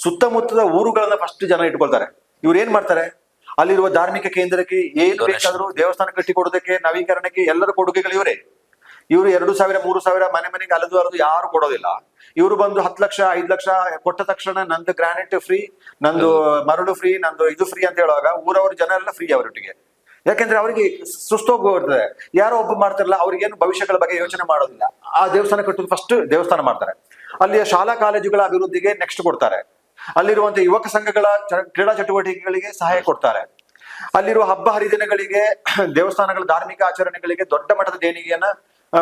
ಸುತ್ತಮುತ್ತದ ಊರುಗಳನ್ನ first ಜನ ಇಟ್ಕೊಳ್ತಾರೆ. ಇವ್ರು ಏನ್ ಮಾಡ್ತಾರೆ, ಅಲ್ಲಿರುವ ಧಾರ್ಮಿಕ ಕೇಂದ್ರಕ್ಕೆ ಏನು ಬೇಕಾದ್ರೂ ದೇವಸ್ಥಾನ ಕಟ್ಟಿ ಕೊಡೋದಕ್ಕೆ, ನವೀಕರಣಕ್ಕೆ ಎಲ್ಲರ ಕೊಡುಗೆಗಳು ಇವರೇ. ಇವರು 2,000 3,000 ಮನೆಗೆ ಅಲದು ಯಾರು ಕೊಡೋದಿಲ್ಲ. ಇವರು ಬಂದು 10 ಲಕ್ಷ 5 ಲಕ್ಷ ಕೊಟ್ಟ ತಕ್ಷಣ ನಂದು ಗ್ರಾನೈಟ್ ಫ್ರೀ, ನಂದು ಮರಳು ಫ್ರೀ, ನಂದು ಇದು ಫ್ರೀ ಅಂತ ಹೇಳುವಾಗ ಊರವ್ರ ಜನ ಎಲ್ಲ ಫ್ರೀ ಅವರೊಟ್ಟಿಗೆ. ಯಾಕಂದ್ರೆ ಅವರಿಗೆ ಸುಸ್ತೋಗ್ಬಿಡ್ತದೆ. ಯಾರೋ ಒಬ್ಬ ಮಾಡ್ತಾರಲ್ಲ, ಅವ್ರಿಗೇನು ಭವಿಷ್ಯಗಳ ಬಗ್ಗೆ ಯೋಚನೆ ಮಾಡೋದಿಲ್ಲ. ಆ ದೇವಸ್ಥಾನ ಕಟ್ಟೋದು ಫಸ್ಟ್ ದೇವಸ್ಥಾನ ಮಾಡ್ತಾರೆ. ಅಲ್ಲಿಯ ಶಾಲಾ ಕಾಲೇಜುಗಳ ಅಭಿವೃದ್ಧಿಗೆ ನೆಕ್ಸ್ಟ್ ಕೊಡ್ತಾರೆ. ಅಲ್ಲಿರುವಂತ ಯುವಕ ಸಂಘಗಳ ಕ್ರೀಡಾ ಚಟುವಟಿಕೆಗಳಿಗೆ ಸಹಾಯ ಕೊಡ್ತಾರೆ. ಅಲ್ಲಿರುವ ಹಬ್ಬ ಹರಿದಿನಗಳಿಗೆ, ದೇವಸ್ಥಾನಗಳ ಧಾರ್ಮಿಕ ಆಚರಣೆಗಳಿಗೆ ದೊಡ್ಡ ಮಟ್ಟದ ದೇಣಿಗೆಯನ್ನ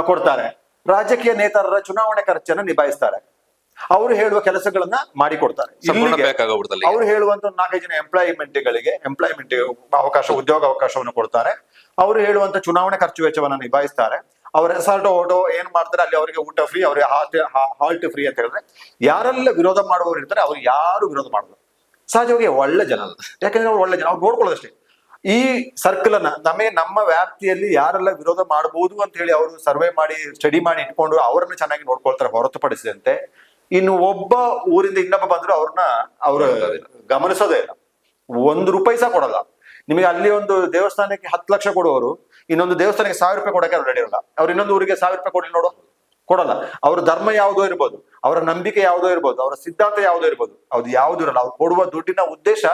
ಕೊಡ್ತಾರೆ. ರಾಜಕೀಯ ನೇತಾರರ ಚುನಾವಣೆ ಖರ್ಚನ್ನ ನಿಭಾಯಿಸ್ತಾರೆ. ಅವರು ಹೇಳುವ ಕೆಲಸಗಳನ್ನ ಮಾಡಿಕೊಡ್ತಾರೆ. ಅವರು ಹೇಳುವಂತ 4-5 ಜನ ಎಂಪ್ಲಾಯ್ಮೆಂಟ್ ಅವಕಾಶ, ಉದ್ಯೋಗ ಅವಕಾಶವನ್ನು ಕೊಡ್ತಾರೆ. ಅವರು ಹೇಳುವಂತ ಚುನಾವಣೆ ಖರ್ಚು ವೆಚ್ಚವನ್ನ ನಿಭಾಯಿಸ್ತಾರೆ. ಅವ್ರ ರೆಸಾರ್ಟ್ ಓಟೋ ಏನ್ ಮಾಡ್ತಾರೆ, ಅಲ್ಲಿ ಅವರಿಗೆ ಊಟ ಫ್ರೀ, ಅವ್ರಿಗೆ ಹಾಲ್ಟ್ ಫ್ರೀ ಅಂತ ಹೇಳಿದ್ರೆ ಯಾರೆಲ್ಲ ವಿರೋಧ ಮಾಡುವವರು ಇರ್ತಾರೆ ಅವ್ರು ಯಾರು ವಿರೋಧ ಮಾಡೋದು. ಸಹಜವಾಗಿ ಒಳ್ಳೆ ಜನ, ಯಾಕಂದ್ರೆ ಅವ್ರು ಒಳ್ಳೆ ಜನ, ಅವ್ರು ನೋಡ್ಕೊಳ್ಳೋದಷ್ಟೇ. ಈ ಸರ್ಕಲ್ ಅನ್ನ ನಮ್ಮ ವ್ಯಾಪ್ತಿಯಲ್ಲಿ ಯಾರೆಲ್ಲ ವಿರೋಧ ಮಾಡಬಹುದು ಅಂತ ಹೇಳಿ ಅವರು ಸರ್ವೆ ಮಾಡಿ ಸ್ಟಡಿ ಮಾಡಿ ಇಟ್ಕೊಂಡು ಅವರನ್ನ ಚೆನ್ನಾಗಿ ನೋಡ್ಕೊಳ್ತಾರೆ ಹೊರತುಪಡಿಸಿದಂತೆ ಇನ್ನು ಒಬ್ಬ ಊರಿಂದ ಇನ್ನೊಬ್ಬ ಬಂದ್ರು ಅವ್ರು ಗಮನಿಸೋದೇ ಇಲ್ಲ. ₹1 ಸಹ ಕೊಡಲ್ಲ. ನಿಮಗೆ ಅಲ್ಲಿ ಒಂದು ದೇವಸ್ಥಾನಕ್ಕೆ 10 ಲಕ್ಷ ಕೊಡುವವರು ಇನ್ನೊಂದು ದೇವಸ್ಥಾನಕ್ಕೆ ₹1,000 ಕೊಡಕ್ಕೆ ಅವ್ರು ರೆಡಿ ಇರಲ್ಲ. ಅವ್ರು ಇನ್ನೊಂದು ಊರಿಗೆ ₹1,000 ಕೊಡ್ಲಿ ನೋಡು, ಕೊಡಲ್ಲ. ಅವ್ರ ಧರ್ಮ ಯಾವುದೋ ಇರ್ಬೋದು, ಅವರ ನಂಬಿಕೆ ಯಾವುದೋ ಇರ್ಬೋದು, ಅವರ ಸಿದ್ಧಾಂತ ಯಾವುದೋ ಇರ್ಬೋದು, ಅದು ಯಾವ್ದು ಇರಲ್ಲ. ಅವ್ರು ಕೊಡುವ ದುಡ್ಡಿನ ಉದ್ದೇಶ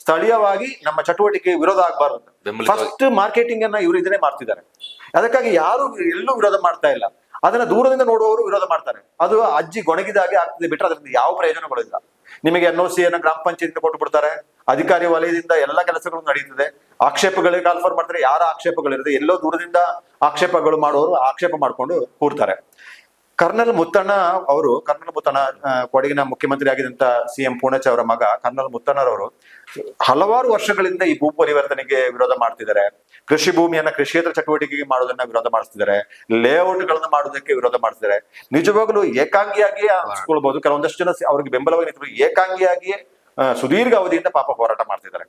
ಸ್ಥಳೀಯವಾಗಿ ನಮ್ಮ ಚಟುವಟಿಕೆ ವಿರೋಧ ಆಗ್ಬಾರ್ದು. ಫಸ್ಟ್ ಮಾರ್ಕೆಟಿಂಗ್ ಅನ್ನ ಇವರು ಇದನ್ನೇ ಮಾಡ್ತಿದ್ದಾರೆ. ಅದಕ್ಕಾಗಿ ಯಾರು ಎಲ್ಲೂ ವಿರೋಧ ಮಾಡ್ತಾ ಇಲ್ಲ. ಅದನ್ನ ದೂರದಿಂದ ನೋಡುವವರು ವಿರೋಧ ಮಾಡ್ತಾರೆ. ಅದು ಅಜ್ಜಿ ಗೊಣಗಿದಾಗೆ ಆಗ್ತದೆ ಬಿಟ್ಟರೆ ಅದರಿಂದ ಯಾವ ಪ್ರಯೋಜನಗಳಿಲ್ಲ. ನಿಮಗೆ NOC ಅನ್ನ ಗ್ರಾಮ ಪಂಚಾಯತ್ ಕೊಟ್ಟು ಬಿಡ್ತಾರೆ. ಅಧಿಕಾರಿ ವಲಯದಿಂದ ಎಲ್ಲ ಕೆಲಸಗಳು ನಡೀತದೆ. ಆಕ್ಷೇಪಗಳಿಗೆ ಕಾಲ್ಫರ್ ಮಾಡ್ತಾರೆ. ಯಾರ ಆಕ್ಷೇಪಗಳಿರುತ್ತೆ, ಎಲ್ಲೋ ದೂರದಿಂದ ಆಕ್ಷೇಪಗಳು ಮಾಡುವವರು ಆಕ್ಷೇಪ ಮಾಡ್ಕೊಂಡು ಕೂರ್ತಾರೆ. ಕರ್ನಲ್ ಮುತ್ತಣ್ಣ ಕೊಡಗಿನ ಮುಖ್ಯಮಂತ್ರಿ ಆಗಿದ್ದಂತ CM ಪೂರ್ಣಚ ಅವರ ಮಗ ಕರ್ನಲ್ ಮುತ್ತಣ್ಣರವರು ಹಲವಾರು ವರ್ಷಗಳಿಂದ ಈ ಭೂ ಪರಿವರ್ತನೆಗೆ ವಿರೋಧ ಮಾಡ್ತಿದ್ದಾರೆ. ಕೃಷಿ ಭೂಮಿಯನ್ನ ಕೃಷಿಯೇತರ ಚಟುವಟಿಕೆಗೆ ಮಾಡೋದನ್ನ ವಿರೋಧ ಮಾಡಿಸ್ತಿದ್ದಾರೆ. ಲೇಔಟ್ ಗಳನ್ನ ಮಾಡೋದಕ್ಕೆ ವಿರೋಧ ಮಾಡ್ತಿದ್ದಾರೆ. ನಿಜವಾಗ್ಲೂ ಏಕಾಂಗಿಯಾಗಿಯೇ ಅನ್ಸ್ಕೊಳ್ಬಹುದು. ಕೆಲವೊಂದಷ್ಟು ಜನ ಅವ್ರಿಗೆ ಬೆಂಬಲವಾಗಿ ನಿಂತರು ಏಕಾಂಗಿಯಾಗಿಯೇ ಸುದೀರ್ಘ ಅವಧಿಯಿಂದ ಪಾಪ ಹೋರಾಟ ಮಾಡ್ತಿದ್ದಾರೆ.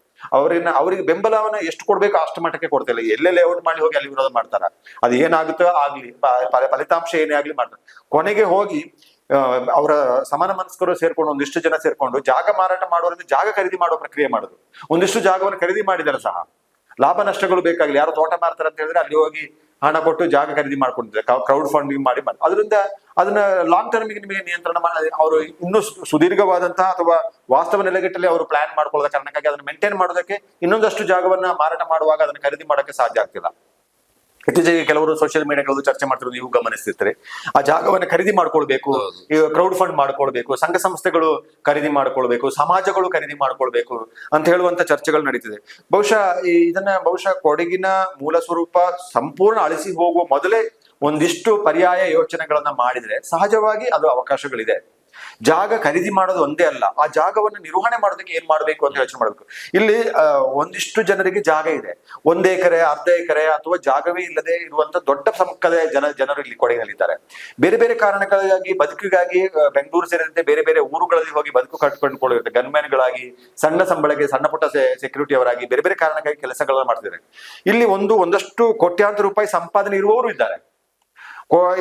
ಅವರಿಗೆ ಬೆಂಬಲವನ್ನ ಎಷ್ಟು ಕೊಡ್ಬೇಕು ಅಷ್ಟು ಮಟ್ಟಕ್ಕೆ ಕೊಡ್ತಿಲ್ಲ. ಎಲ್ಲೇ ಲೇಔಟ್ ಮಾಡಿ ಹೋಗಿ ಅಲ್ಲಿ ವಿರೋಧ ಮಾಡ್ತಾರ. ಅದು ಏನಾಗುತ್ತೋ ಆಗ್ಲಿ, ಫಲಿತಾಂಶ ಏನೇ ಆಗ್ಲಿ ಮಾಡ್ತಾರೆ. ಕೊನೆಗೆ ಹೋಗಿ ಅವರ ಸಮಾನ ಮನಸ್ಕರು ಸೇರ್ಕೊಂಡು ಒಂದಿಷ್ಟು ಜನ ಸೇರ್ಕೊಂಡು ಜಾಗ ಮಾರಾಟ ಮಾಡೋದ್ರಿಂದ ಜಾಗ ಖರೀದಿ ಮಾಡುವ ಪ್ರಕ್ರಿಯೆ ಮಾಡುದು. ಒಂದಿಷ್ಟು ಜಾಗವನ್ನು ಖರೀದಿ ಮಾಡಿದರೆ ಸಹ ಲಾಭ ನಷ್ಟಗಳು ಬೇಕಾಗಿಲ್ಲ. ಯಾರು ತೋಟ ಮಾರ್ತಾರೆ ಅಂತ ಹೇಳಿದ್ರೆ ಅಲ್ಲಿ ಹೋಗಿ ಹಣ ಕೊಟ್ಟು ಜಾಗ ಖರೀದಿ ಮಾಡ್ಕೊಂಡಿದ್ದಾರೆ. ಕ್ರೌಡ್ ಫಂಡಿಂಗ್ ಮಾಡಿ ಅದರಿಂದ ಅದನ್ನ ಲಾಂಗ್ ಟರ್ಮಿಗೆ ನಿಮಗೆ ನಿಯಂತ್ರಣ ಮಾಡಿ ಅವರು ಇನ್ನೂ ಸುದೀರ್ಘವಾದಂತಹ ಅಥವಾ ವಾಸ್ತವ ನೆಲೆಗಟ್ಟಲ್ಲಿ ಅವರು ಪ್ಲಾನ್ ಮಾಡ್ಕೊಳ್ಳೋದ ಕಾರಣಕ್ಕಾಗಿ ಅದನ್ನ ಮೇಂಟೈನ್ ಮಾಡೋದಕ್ಕೆ ಇನ್ನೊಂದಷ್ಟು ಜಾಗವನ್ನ ಮಾರಾಟ ಮಾಡುವಾಗ ಅದನ್ನ ಖರೀದಿ ಮಾಡೋಕೆ ಸಾಧ್ಯ ಆಗ್ತಿಲ್ಲ. ಇತ್ತೀಚೆಗೆ ಕೆಲವರು ಸೋಷಿಯಲ್ ಮೀಡಿಯಾಗಳು ಚರ್ಚೆ ಮಾಡ್ತಿರೋದು ನೀವು ಗಮನಿಸ್ತಿರ್ತೀರಿ. ಆ ಜಾಗವನ್ನು ಖರೀದಿ ಮಾಡ್ಕೊಳ್ಬೇಕು, ಕ್ರೌಡ್ ಫಂಡ್ ಮಾಡ್ಕೊಳ್ಬೇಕು, ಸಂಘ ಸಂಸ್ಥೆಗಳು ಖರೀದಿ ಮಾಡ್ಕೊಳ್ಬೇಕು, ಸಮಾಜಗಳು ಖರೀದಿ ಮಾಡ್ಕೊಳ್ಬೇಕು ಅಂತ ಹೇಳುವಂತ ಚರ್ಚೆಗಳು ನಡೀತಿದೆ. ಬಹುಶಃ ಕೊಡಗಿನ ಮೂಲ ಸ್ವರೂಪ ಸಂಪೂರ್ಣ ಅಳಿಸಿ ಹೋಗುವ ಮೊದಲೇ ಒಂದಿಷ್ಟು ಪರ್ಯಾಯ ಯೋಚನೆಗಳನ್ನ ಮಾಡಿದ್ರೆ ಸಹಜವಾಗಿ ಅದು ಅವಕಾಶಗಳಿದೆ. ಜಾಗ ಖರೀದಿ ಮಾಡೋದು ಒಂದೇ ಅಲ್ಲ, ಆ ಜಾಗವನ್ನು ನಿರ್ವಹಣೆ ಮಾಡೋದಕ್ಕೆ ಏನ್ ಮಾಡ್ಬೇಕು ಅಂತ ಯೋಚನೆ ಮಾಡ್ಬೇಕು. ಇಲ್ಲಿ ಒಂದಿಷ್ಟು ಜನರಿಗೆ ಜಾಗ ಇದೆ, 1 ಎಕರೆ 1/2 ಎಕರೆ ಅಥವಾ ಜಾಗವೇ ಇಲ್ಲದೆ ಇರುವಂತ ದೊಡ್ಡ ಸಂಖ್ಯೆಯ ಜನರು ಇಲ್ಲಿ ಕೊಡಗಿನಲ್ಲಿದ್ದಾರೆ. ಬೇರೆ ಬೇರೆ ಕಾರಣಗಳಿಗಾಗಿ ಬದುಕಿಗಾಗಿ ಬೆಂಗಳೂರು ಸೇರಿದಂತೆ ಬೇರೆ ಬೇರೆ ಊರುಗಳಲ್ಲಿ ಹೋಗಿ ಬದುಕು ಕಟ್ಕೊಂಡ್ಕೊಳ್ಳಿರುತ್ತೆ. ಗನ್ಮ್ಯಾನ್ಗಳಾಗಿ, ಸಣ್ಣ ಸಂಬಳಕ್ಕೆ ಸಣ್ಣ ಪುಟ್ಟ ಸೆಕ್ಯೂರಿಟಿ ಅವರಾಗಿ ಬೇರೆ ಬೇರೆ ಕಾರಣಕ್ಕಾಗಿ ಕೆಲಸಗಳನ್ನ ಮಾಡ್ತಿದ್ದಾರೆ. ಇಲ್ಲಿ ಒಂದಷ್ಟು ಕೋಟ್ಯಾಂತರ ರೂಪಾಯಿ ಸಂಪಾದನೆ ಇರುವವರು ಇದ್ದಾರೆ.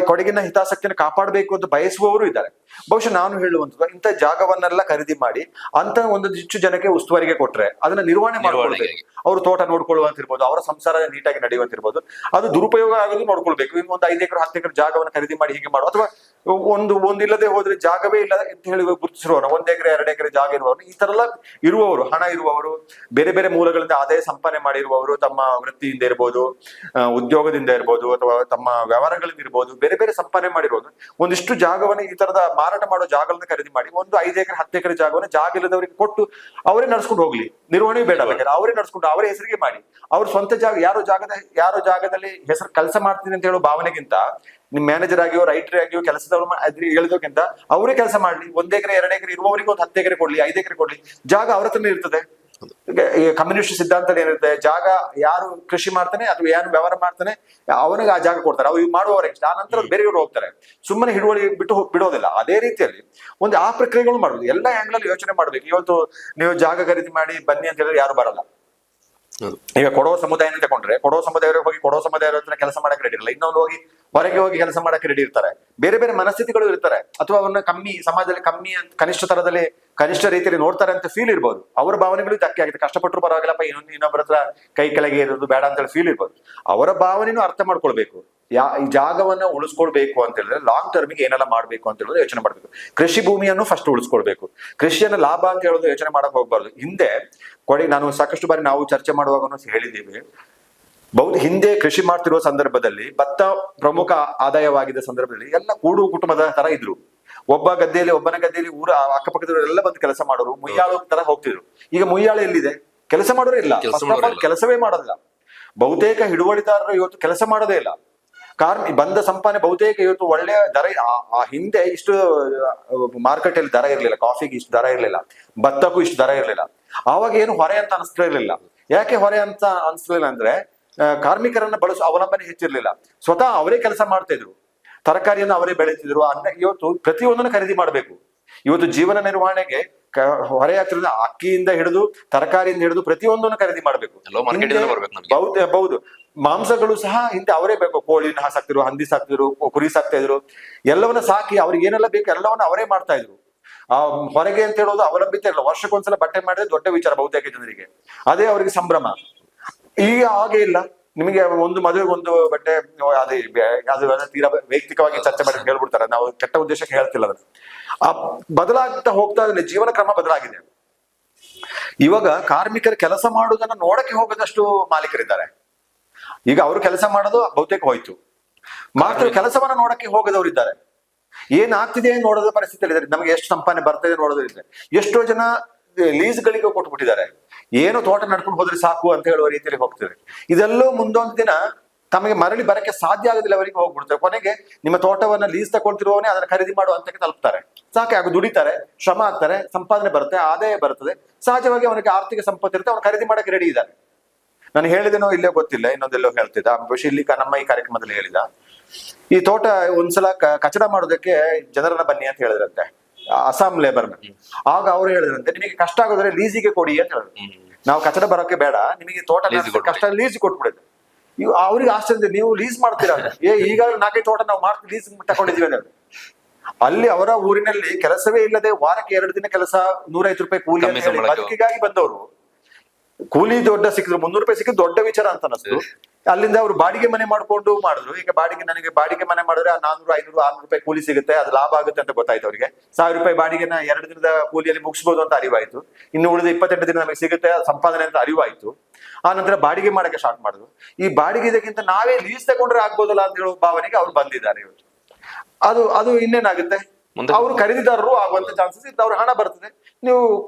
ಕೊಡಗಿನ ಹಿತಾಸಕ್ತಿಯನ್ನು ಕಾಪಾಡಬೇಕು ಅಂತ ಬಯಸುವವರು ಇದ್ದಾರೆ. ಬಹುಶಃ ನಾನು ಹೇಳುವಂಥದ್ದು ಇಂಥ ಜಾಗವನ್ನೆಲ್ಲ ಖರೀದಿ ಮಾಡಿ ಅಂತ ಒಂದಷ್ಟು ಜನಕ್ಕೆ ಉಸ್ತುವಾರಿಗೆ ಕೊಟ್ರೆ ಅದನ್ನ ನಿರ್ವಹಣೆ ಮಾಡ್ಕೊಳ್ಬೇಕು. ಅವರು ತೋಟ ನೋಡ್ಕೊಳ್ಳುವಂತಿರ್ಬೋದು, ಅವರ ಸಂಸಾರ ನೀಟಾಗಿ ನಡೆಯುವಂತಿರ್ಬೋದು. ಅದು ದುರುಪಯೋಗ ಆಗೋದು ನೋಡ್ಕೊಳ್ಬೇಕು. ಇನ್ನು ಒಂದು 5 ಎಕರೆ 10 ಎಕರೆ ಜಾಗವನ್ನು ಖರೀದಿ ಮಾಡಿ ಹೀಗೆ ಮಾಡುವ, ಅಥವಾ ಒಂದಿಲ್ಲದೆ ಹೋದ್ರೆ ಜಾಗವೇ ಇಲ್ಲ ಅಂತ ಹೇಳಿ ಗುರುತಿಸಿರುವವರು, 1 ಎಕರೆ 2 ಎಕರೆ ಜಾಗ ಇರುವವರು, ಈ ತರ ಎಲ್ಲ ಇರುವವರು, ಹಣ ಇರುವವರು, ಬೇರೆ ಬೇರೆ ಮೂಲಗಳಿಂದ ಆದಾಯ ಸಂಪಾದನೆ ಮಾಡಿರುವವರು, ತಮ್ಮ ವೃತ್ತಿಯಿಂದ ಇರ್ಬೋದು, ಉದ್ಯೋಗದಿಂದ ಇರ್ಬೋದು, ಅಥವಾ ತಮ್ಮ ವ್ಯವಹಾರಗಳಿಂದ ಇರ್ಬೋದು, ಬೇರೆ ಬೇರೆ ಸಂಪಾದನೆ ಮಾಡಿರೋದು ಒಂದಿಷ್ಟು ಜಾಗವನ್ನು ಈ ತರದ ಮಾರಾಟ ಮಾಡೋ ಜಾಗಗಳನ್ನ ಖರೀದಿ ಮಾಡಿ 5 ಎಕರೆ 10 ಎಕರೆ ಜಾಗವನ್ನು ಜಾಗ ಇಲ್ಲದವರಿಗೆ ಕೊಟ್ಟು ಅವರೇ ನಡ್ಸ್ಕೊಂಡು ಹೋಗ್ಲಿ, ನಿರ್ವಹಣೆ ಬೇಡ, ಬೇಕಾದ್ರೆ ಅವರೇ ನಡ್ಸ್ಕೊಂಡು ಅವರೇ ಹೆಸರಿಗೆ ಮಾಡಿ. ಅವ್ರ ಸ್ವಂತ ಜಾಗ ಯಾರೋ ಜಾಗದಲ್ಲಿ ಹೆಸರು ಕೆಲಸ ಮಾಡ್ತೀನಿ ಅಂತ ಹೇಳೋ ಭಾವನೆಗಿಂತ ನಿಮ್ ಮ್ಯಾನೇಜರ್ ಆಗಿಯೋ ರೈಟರ್ ಆಗಿಯೋ ಕೆಲಸದವ್ರು ಹೇಳಿದೋಕ್ಕಿಂತ ಅವರೇ ಕೆಲಸ ಮಾಡ್ಲಿ. 1 ಎಕರೆ 2 ಎಕರೆ ಇರುವವರಿಗೆ ಒಂದು 10 ಎಕರೆ ಕೊಡ್ಲಿ, 5 ಎಕರೆ ಕೊಡ್ಲಿ. ಜಾಗ ಅವ್ರ ಹತ್ರನೇ ಇರ್ತದೆ. ಕಮ್ಯುನಿಸ್ಟ್ ಸಿದ್ಧಾಂತ ಏನಿರುತ್ತೆ, ಜಾಗ ಯಾರು ಕೃಷಿ ಮಾಡ್ತಾನೆ ಅಥವಾ ಯಾರು ವ್ಯವಹಾರ ಮಾಡ್ತಾನೆ ಅವನಿಗೆ ಆ ಜಾಗ ಕೊಡ್ತಾರೆ. ಅವ್ರು ಮಾಡುವವರೆಗೆ ಆ ನಂತರ ಅವ್ರು ಬೇರೆಯವರು ಹೋಗ್ತಾರೆ. ಸುಮ್ಮನೆ ಹಿಡುವಳಿ ಬಿಡೋದಿಲ್ಲ. ಅದೇ ರೀತಿಯಲ್ಲಿ ಆ ಪ್ರಕ್ರಿಯೆಗಳು ಮಾಡುದು ಎಲ್ಲ ಆಂಗ್ಲಲ್ಲಿ ಯೋಚನೆ ಮಾಡ್ಬೇಕು. ಇವತ್ತು ನೀವು ಜಾಗ ಖರೀದಿ ಮಾಡಿ ಬನ್ನಿ ಅಂತ ಹೇಳಿದ್ರೆ ಯಾರು ಬರಲ್ಲ. ಈಗ ಕೊಡೋ ಸಮುದಾಯನ ತಗೊಂಡ್ರೆ ಕೊಡೋ ಸಮುದಾಯರು ಹೋಗಿ ಕೊಡೋ ಸಮುದಾಯರ ಹತ್ರ ಕೆಲಸ ಮಾಡಕ್ಕೆ ರೆಡಿ ಇರಲ್ಲ, ಇನ್ನೊಂದು ಹೋಗಿ ಹೊರಗೆ ಹೋಗಿ ಕೆಲಸ ಮಾಡಕ್ಕೆ ರೆಡಿ ಇರ್ತಾರೆ. ಬೇರೆ ಬೇರೆ ಮನಸ್ಥಿತಿಗಳು ಇರ್ತಾರೆ, ಅಥವಾ ಅವ್ರನ್ನ ಕಮ್ಮಿ ಸಮಾಜದಲ್ಲಿ ಕಮ್ಮಿ ಅಂತ ಕನಿಷ್ಠ ತರದಲ್ಲಿ ಕನಿಷ್ಠ ರೀತಿಯಲ್ಲಿ ನೋಡ್ತಾರೆ ಅಂತ ಫೀಲ್ ಇರ್ಬೋದು. ಅವ್ರ ಭಾವನೆಗಳು ಧಕ್ಕೆ ಆಗಿದೆ, ಕಷ್ಟಪಟ್ಟರು ಪರವಾಗಿಲ್ಲಪ್ಪ, ಇನ್ನೊಬ್ಬರ ಹತ್ರ ಕೈ ಕೆಳಗೆ ಇರೋದು ಬೇಡ ಅಂತ ಹೇಳಿ ಫೀಲ್ ಇರ್ಬೋದು. ಅವರ ಭಾವನೆನೂ ಅರ್ಥ ಮಾಡ್ಕೊಳ್ಬೇಕು. ಈ ಜಾಗವನ್ನ ಉಳಿಸ್ಕೊಳ್ಬೇಕು ಅಂತ ಹೇಳಿದ್ರೆ ಲಾಂಗ್ ಟರ್ಮಿಗೆ ಏನೆಲ್ಲ ಮಾಡ್ಬೇಕು ಅಂತ ಹೇಳೋದು ಯೋಚನೆ ಮಾಡ್ಬೇಕು. ಕೃಷಿ ಭೂಮಿಯನ್ನು ಫಸ್ಟ್ ಉಳಿಸ್ಕೊಳ್ಬೇಕು. ಕೃಷಿಯನ್ನ ಲಾಭ ಅಂತ ಹೇಳೋದು ಯೋಚನೆ ಮಾಡಕ್ ಹೋಗ್ಬಾರ್ದು. ಹಿಂದೆ ನಾನು ಸಾಕಷ್ಟು ಬಾರಿ ನಾವು ಚರ್ಚೆ ಮಾಡುವಾಗ ಹೇಳಿದ್ದೀವಿ, ಹಿಂದೆ ಕೃಷಿ ಮಾಡ್ತಿರುವ ಸಂದರ್ಭದಲ್ಲಿ ಭತ್ತ ಪ್ರಮುಖ ಆದಾಯವಾಗಿದ್ದ ಸಂದರ್ಭದಲ್ಲಿ ಎಲ್ಲ ಕೂಡು ಕುಟುಂಬದ ತರ ಇದ್ರು. ಒಬ್ಬನ ಗದ್ದೆಯಲ್ಲಿ ಊರ ಅಕ್ಕಪಕ್ಕದವರು ಎಲ್ಲ ಬಂದು ಕೆಲಸ ಮಾಡೋರು, ಮುಯ್ಯಾಳು ತರ ಹೋಗ್ತಿದ್ರು. ಈಗ ಮುಯ್ಯಾಳು ಎಲ್ಲಿದೆ? ಕೆಲಸ ಮಾಡೋರು ಇಲ್ಲ, ಕೆಲಸವೇ ಮಾಡೋದಿಲ್ಲ. ಬಹುತೇಕ ಹಿಡುವಳಿದಾರರು ಇವತ್ತು ಕೆಲಸ ಮಾಡೋದೇ ಇಲ್ಲ. ಬಂದ ಸಂಪಾದನೆ ಬಹುತೇಕ ಇವತ್ತು ಒಳ್ಳೆಯ ದರ. ಆ ಹಿಂದೆ ಇಷ್ಟು ಮಾರ್ಕೆಟ್ ಅಲ್ಲಿ ದರ ಇರ್ಲಿಲ್ಲ, ಕಾಫಿಗೆ ಇಷ್ಟು ದರ ಇರ್ಲಿಲ್ಲ, ಭತ್ತಕ್ಕೂ ಇಷ್ಟು ದರ ಇರ್ಲಿಲ್ಲ. ಆವಾಗ ಏನು ಹೊರೆ ಅಂತ ಅನಿಸ್ತಾ ಇರ್ಲಿಲ್ಲ. ಯಾಕೆ ಹೊರೆ ಅಂತ ಅನಿಸ್ಲಿಲ್ಲ ಅಂದ್ರೆ ಕಾರ್ಮಿಕರನ್ನ ಬಳಸೋ ಅವಲಂಬನೆ ಹೆಚ್ಚಿರ್ಲಿಲ್ಲ. ಸ್ವತಃ ಅವರೇ ಕೆಲಸ ಮಾಡ್ತಾ ಇದ್ರು, ತರಕಾರಿಯನ್ನು ಅವರೇ ಬೆಳೀತಿದ್ರು. ಇವತ್ತು ಪ್ರತಿಯೊಂದನ್ನು ಖರೀದಿ ಮಾಡ್ಬೇಕು. ಇವತ್ತು ಜೀವನ ನಿರ್ವಹಣೆಗೆ ಹೊರೆ ಆಗ್ತಿರೋದು ಅಕ್ಕಿಯಿಂದ ಹಿಡಿದು ತರಕಾರಿಯಿಂದ ಹಿಡಿದು ಪ್ರತಿಯೊಂದನ್ನು ಖರೀದಿ ಮಾಡ್ಬೇಕು. ಹೌದು, ಮಾಂಸಗಳು ಸಹ ಹಿಂದೆ ಅವರೇ ಬೇಕು. ಕೋಳಿನ ಸಾಕ್ತಿದ್ರು, ಹಂದಿ ಸಾಕ್ತಿದ್ರು, ಕುರಿ ಸಾಕ್ತಾ ಇದ್ರು. ಎಲ್ಲವನ್ನ ಸಾಕಿ ಅವ್ರಿಗೆ ಏನೆಲ್ಲ ಬೇಕು ಎಲ್ಲವನ್ನ ಅವರೇ ಮಾಡ್ತಾ ಇದ್ರು. ಹೊರಗೆ ಅಂತ ಹೇಳೋದು ಅವಲಂಬಿತ ಇಲ್ಲ. ವರ್ಷಕ್ಕೊಂದ್ಸಲ ಬಟ್ಟೆ ಮಾಡಿದ್ರೆ ದೊಡ್ಡ ವಿಚಾರ ಬಹುತೇಕ ಜನರಿಗೆ, ಅದೇ ಅವರಿಗೆ ಸಂಭ್ರಮ. ಈಗ ಹಾಗೆ ಇಲ್ಲ. ನಿಮಗೆ ಒಂದು ಮದುವೆಗೆ ಒಂದು ಬಟ್ಟೆ, ಅದು ತೀರಾ ವೈಯಕ್ತಿಕವಾಗಿ ಚರ್ಚೆ ಮಾಡಿ ಹೇಳ್ಬಿಡ್ತಾರೆ. ನಾವು ಕೆಟ್ಟ ಉದ್ದೇಶಕ್ಕೆ ಹೇಳ್ತಿಲ್ಲ. ಅದನ್ನ ಬದಲಾಗ್ತಾ ಹೋಗ್ತಾ ಇದ್ರೆ ಜೀವನ ಕ್ರಮ ಬದಲಾಗಿದೆ. ಇವಾಗ ಕಾರ್ಮಿಕರು ಕೆಲಸ ಮಾಡುವುದನ್ನ ನೋಡಕ್ಕೆ ಹೋಗದಷ್ಟು ಮಾಲೀಕರಿದ್ದಾರೆ. ಈಗ ಅವರು ಕೆಲಸ ಮಾಡೋದು ಬಹುತೇಕ ಹೋಯ್ತು, ಮಾತ್ರ ಕೆಲಸವನ್ನ ನೋಡಕ್ಕೆ ಹೋಗದವ್ರು ಇದ್ದಾರೆ. ಏನಾಗ್ತಿದೆ ನೋಡೋದ ಪರಿಸ್ಥಿತಿಯಲ್ಲಿ ಇದ್ದಾರೆ. ನಮಗೆ ಎಷ್ಟು ಸಂಪಾದನೆ ಬರ್ತದೆ ನೋಡೋದ್ರಿಂದ ಎಷ್ಟೋ ಜನ ಲೀಸ್ಗಳಿಗೆ ಕೊಟ್ಬಿಟ್ಟಿದ್ದಾರೆ. ಏನೋ ತೋಟ ನಡ್ಕೊಂಡು ಹೋದ್ರೆ ಸಾಕು ಅಂತ ಹೇಳುವ ರೀತಿಯಲ್ಲಿ ಹೋಗ್ತಿದೆ. ಇದೆಲ್ಲೋ ಮುಂದೊಂದು ದಿನ ತಮಗೆ ಮರಳಿ ಬರಕ್ಕೆ ಸಾಧ್ಯ ಆಗೋದಿಲ್ಲ, ಅವರಿಗೆ ಹೋಗ್ಬಿಡ್ತಾರೆ. ಕೊನೆಗೆ ನಿಮ್ಮ ತೋಟವನ್ನ ಲೀಸ್ ತಗೊಳ್ತಿರುವವನೇ ಅದನ್ನ ಖರೀದಿ ಮಾಡುವ ಹಂತಕ್ಕೆ ತಲುಪ್ತಾರೆ. ಸಾಕೆ ಆಗ ದುಡಿತಾರೆ, ಶ್ರಮ ಆಗ್ತಾರೆ, ಸಂಪಾದನೆ ಬರುತ್ತೆ, ಆದಾಯ ಬರ್ತದೆ. ಸಹಜವಾಗಿ ಅವನಿಗೆ ಆರ್ಥಿಕ ಸಂಪತ್ತು ಇರುತ್ತೆ, ಅವನು ಖರೀದಿ ಮಾಡಕ್ಕೆ ರೆಡಿ ಇದ್ದಾನೆ. ನಾನು ಹೇಳಿದೇನೋ ಇಲ್ಲೇ ಗೊತ್ತಿಲ್ಲ, ಇನ್ನೊಂದೆಲ್ಲೋ ಹೇಳ್ತಿದ್ದ ಇಲ್ಲಿ ನಮ್ಮ ಈ ಕಾರ್ಯಕ್ರಮದಲ್ಲಿ ಹೇಳಿದ. ಈ ತೋಟ ಒಂದ್ಸಲ ಕಚಡ ಮಾಡೋದಕ್ಕೆ ಜನರನ್ನ ಬನ್ನಿ ಅಂತ ಹೇಳಿದ್ರಂತೆ, ಅಸ್ಸಾಂ ಲೇಬರ್ನ. ಆಗ ಅವ್ರು ಹೇಳಿದ್ರಂತೆ, ನಿಮಗೆ ಕಷ್ಟ ಆಗೋದ್ರೆ ಲೀಸಿಗೆ ಕೊಡಿ ಅಂತ ಹೇಳಿದ್ರು. ನಾವು ಕಚಡ ಬರೋಕೆ ಬೇಡ, ನಿಮಗೆ ತೋಟ ಕಷ್ಟ ಲೀಸ್ ಕೊಟ್ಬಿಡಿದ್ರು. ಅವ್ರಿಗೆ ಆಶ್ಚರ್ಯ, ನೀವು ಲೀಸ್ ಮಾಡ್ತೀರಾ? ಈಗಾಗಲೇ 4-5 ತೋಟ ನಾವು ಮಾಡ್ತೀವಿ, ಲೀಸ್ ತಗೊಂಡಿದೀವಿ ಅಂತ ಹೇಳಿ. ಅಲ್ಲಿ ಅವರ ಊರಿನಲ್ಲಿ ಕೆಲಸವೇ ಇಲ್ಲದೆ ವಾರಕ್ಕೆ 2 ದಿನ ಕೆಲಸ, 150 ರೂಪಾಯಿ ಕೂಲಿ ಅಂತ ಹೇಳಿ ಬದುಕಿಗಾಗಿ ಬಂದವರು. ಕೂಲಿ ದೊಡ್ಡ ಸಿಕ್ಕಿದ್ರು, 300 ರೂಪಾಯಿ ಸಿಕ್ಕಿದ್ರು ದೊಡ್ಡ ವಿಚಾರ ಅಂತ ಅನಿಸ್ತು. ಅಲ್ಲಿಂದ ಅವರು ಬಾಡಿಗೆ ಮನೆ ಮಾಡ್ಕೊಂಡು ಮಾಡಿದ್ರು. ಈಗ ನನಗೆ ಬಾಡಿಗೆ ಮನೆ ಮಾಡಿದ್ರೆ 400, 500, 600 ರೂಪಾಯಿ ಕೂಲಿ ಸಿಗುತ್ತೆ, ಅದು ಲಾಭ ಆಗುತ್ತೆ ಅಂತ ಗೊತ್ತಾಯ್ತು ಅವರಿಗೆ. 1000 ರೂಪಾಯಿ ಬಾಡಿಗೆನ 2 ದಿನದ ಕೂಲಿಯಲ್ಲಿ ಮುಗಿಸ್ಬೋದು ಅಂತ ಅರಿವಾಯ್ತು. ಇನ್ನು ಉಳಿದ 28 ದಿನ ನಮಗೆ ಸಿಗುತ್ತೆ ಸಂಪಾದನೆ ಅಂತ ಅರಿವಾಯ್ತು. ಆ ನಂತರ ಬಾಡಿಗೆ ಮಾಡಕ್ಕೆ ಸ್ಟಾರ್ಟ್ ಮಾಡಿದ್ರು. ಈ ಬಾಡಿಗೆ ಇದಕ್ಕಿಂತ ನಾವೇ ಲೀಸ್ ತಗೊಂಡ್ರೆ ಆಗ್ಬೋದಲ್ಲ ಅಂತ ಹೇಳುವ ಭಾವನೆಗೆ ಅವ್ರು ಬಂದಿದ್ದಾರೆ ಇವತ್ತು. ಅದು ಇನ್ನೇನಾಗುತ್ತೆ, ಅವರು ಖರೀದಿದಾರರು ಆಗುವಂತ ಚಾನ್ಸಸ್ ಇತ್ತು. ಅವ್ರ ಹಣ ಬರ್ತದೆ, ನೀವು